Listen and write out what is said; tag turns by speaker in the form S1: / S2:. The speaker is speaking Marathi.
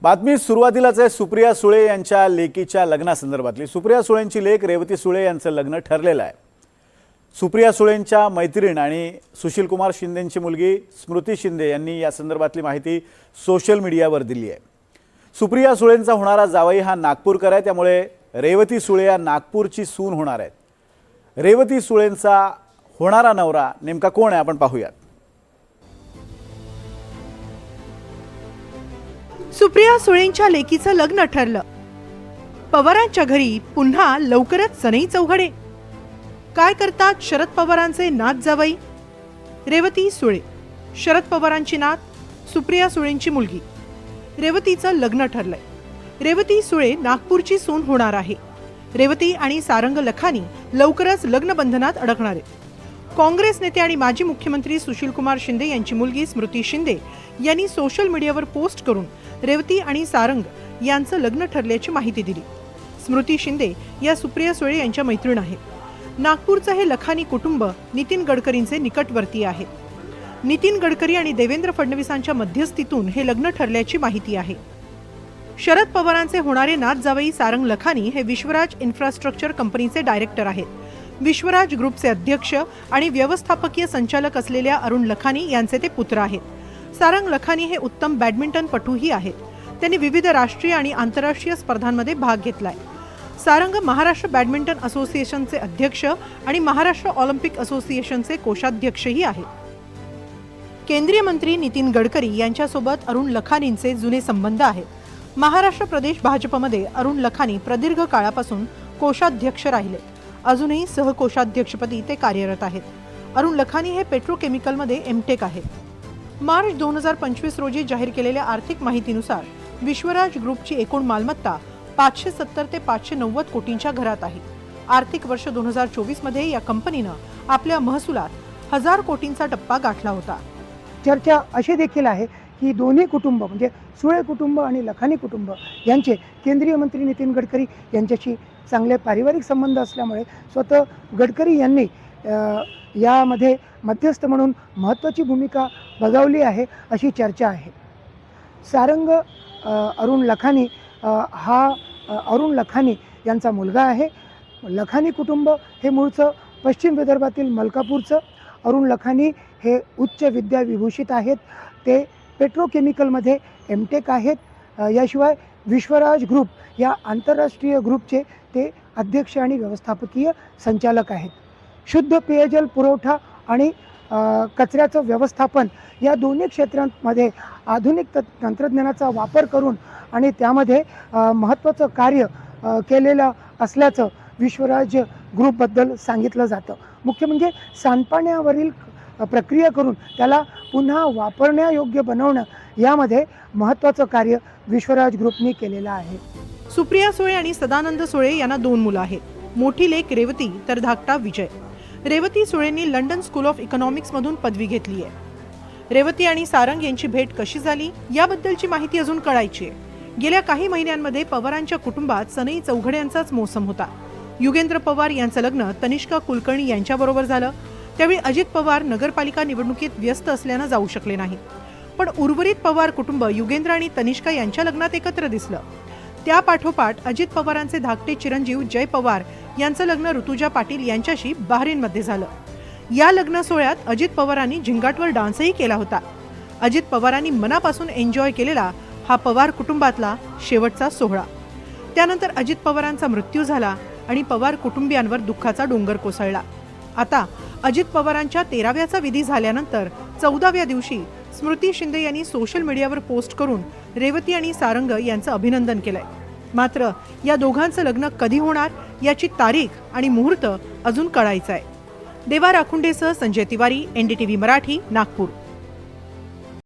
S1: बातमी सुरुवातीलाच आहे सुप्रिया सुळे यांच्या लेकीच्या लग्नासंदर्भातली। सुप्रिया सुळेंची लेक रेवती सुळे यांचं लग्न ठरलेलं आहे। सुप्रिया सुळेंच्या मैत्रीण आणि सुशील कुमार शिंदेंची मुलगी स्मृती शिंदे यांनी या संदर्भातली माहिती सोशल मीडियावर दिली आहे। सुप्रिया सुळेंचा होणारा जावई हा नागपूरकर आहे, त्यामुळे रेवती सुळे या नागपूरची सून होणार आहेत। रेवती सुळेंचा होणारा नवरा नेमका कोण आहे आपण पाहूयात।
S2: सुप्रिया सुळेंच्या लेकीचं लग्न ठरलं। पवारांच्या घरी पुन्हा लवकरच सनई चौघडे। काय करतात शरद पवारांचे नात जावई? रेवती सुळे, शरद पवारांची नात, सुप्रिया सुळेंची मुलगी। रेवतीचं लग्न ठरलंय। रेवती सुळे नागपूरची सून होणार आहे। रेवती आणि सारंग लखानी लवकरच लग्न बंधनात अडकणार आहेत। काँग्रेस नेते आणि माजी मुख्यमंत्री सुशील कुमार शिंदे यांची मुलगी स्मृती शिंदे यांनी सोशल मीडियावर पोस्ट करून रेवती आणि सारंग यांचं लग्न ठरल्याची माहिती दिली। स्मृती शिंदे या सुप्रिया सुळे यांच्या मैत्रीण आहेत। नागपूरचं हे लखानी कुटुंब नितीन गडकरींचे निकटवर्तीय आहे। नितीन गडकरी आणि देवेंद्र फडणवीसांच्या मध्यस्थीतून हे लग्न ठरल्याची माहिती आहे। शरद पवारांचे होणारे नात जावई सारंग लखानी हे विश्वराज इन्फ्रास्ट्रक्चर कंपनीचे डायरेक्टर आहेत। विश्वराज ग्रुपचे अध्यक्ष आणि व्यवस्थापकीय संचालक असलेल्या अरुण लखानी यांचे ते पुत्र आहेत। सारंग लखानी हे उत्तम बॅडमिंटनपटूही आहेत। त्यांनी विविध राष्ट्रीय आणि आंतरराष्ट्रीय स्पर्धांमध्ये भाग घेतलाय। सारंग महाराष्ट्र बॅडमिंटन असोसिएशनचे अध्यक्ष आणि महाराष्ट्र ऑलिम्पिक असोसिएशनचे कोषाध्यक्षही आहेत। केंद्रीय मंत्री नितीन गडकरी यांच्यासोबत अरुण लखानींचे जुने संबंध आहेत। महाराष्ट्र प्रदेश भाजपमध्ये अरुण लखानी प्रदीर्घ काळापासून कोषाध्यक्ष राहिले। अजूनही सहकोषाध्यक्षपदी ते कार्यरत आहेत। अरुण लखानी हे पेट्रोकेमिकलमध्ये एमटेक आहेत। मार्च 2025 रोजी जाहीर केलेल्या आर्थिक माहितीनुसार विश्वराज ग्रुपची एकूण मालमत्ता 570 ते 590 कोटींच्या घरात आहे। आर्थिक वर्ष 2024 मध्ये या कंपनीनं आपल्या महसुलात 1000 कोटींचा टप्पा गाठला होता।
S3: चर्चा अशी देखील आहे की दोन्ही कुटुंब म्हणजे सुळे कुटुंब आणि लखानी कुटुंब यांचे केंद्रीय मंत्री नितीन गडकरी यांच्याशी चांगले पारिवारिक संबंध असल्यामुळे स्वतः गडकरी यांनी यामध्ये मध्यस्थ म्हणून महत्त्वाची भूमिका बजावली आहे अशी चर्चा आहे। सारंग अरुण लखानी अरुण लखानी यांचा मुलगा आहे। लखानी कुटुंब हे मूळचं पश्चिम विदर्भातील मलकापूरचं। अरुण लखानी हे उच्च विद्याविभूषित आहेत। ते पेट्रोकेमिकलमध्ये एमटेक आहेत। याशिवाय विश्वराज ग्रुप या आंतरराष्ट्रीय ग्रुपचे ते अध्यक्ष आणि व्यवस्थापकीय संचालक आहेत। शुद्ध पेयजल पुरवठा आणि कचऱ्याचं व्यवस्थापन या दोन्ही क्षेत्रांमध्ये आधुनिक तंत्रज्ञानाचा वापर करून आणि त्यामध्ये महत्त्वाचं कार्य केलेलं असल्याचं विश्वराज ग्रुपबद्दल सांगितलं जातं। मुख्य म्हणजे सांडपाण्यावरील प्रक्रिया करून त्याला पुन्हा वापरण्यायोग्य बनवणं यामध्ये महत्त्वाचं कार्य विश्वराज ग्रुपने केलेलं आहे।
S2: सुप्रिया सुळे आणि सदानंद सुळे यांना 2 मुलं आहेत। मोठी लेक रेवती तर धाकटा विजय। रेवती सुळेंनी लंडन स्कूल ऑफ इकॉनॉमिक्स मधून पदवी घेतली आहे। रेवती आणि सारंग यांची भेट कशी झाली याबद्दलची माहिती अजून कळायची आहे। गेल्या काही महिन्यांमध्ये पवारांच्या कुटुंबात सनई चौघड्यांचाच मोसम होता। युगेंद्र पवार यांचं लग्न तनिष्का कुलकर्णी यांच्याबरोबर झालं। त्यावेळी अजित पवार नगरपालिका निवडणुकीत व्यस्त असल्यानं जाऊ शकले नाहीत, पण उर्वरित पवार कुटुंब युगेंद्र आणि तनिष्का यांच्या लग्नात एकत्र दिसलं। त्या पाठोपाठ अजित पवारांचे धाकटे चिरंजीव जय पवार यांचं लग्न ऋतुजा पाटील यांच्याशी बहरीनमध्ये झालं। या लग्न सोहळ्यात अजित पवारांनी झिंगाटवर डान्सही केला होता। अजित पवारांनी मनापासून एन्जॉय केलेला हा पवार कुटुंबातला शेवटचा सोहळा। त्यानंतर अजित पवारांचा मृत्यू झाला आणि पवार कुटुंबियांवर दुःखाचा डोंगर कोसळला। आता अजित पवारांच्या 13व्याचा विधी झाल्यानंतर 14व्या दिवशी स्मृती शिंदे यांनी सोशल मीडियावर पोस्ट करून रेवती आणि सारंग यांचं अभिनंदन केलंय। मात्र या दोघांचं लग्न कधी होणार याची तारीख आणि मुहूर्त अजून कळायचं आहे। देवा राखुंडेसह संजय तिवारी, NDTV मराठी, नागपूर।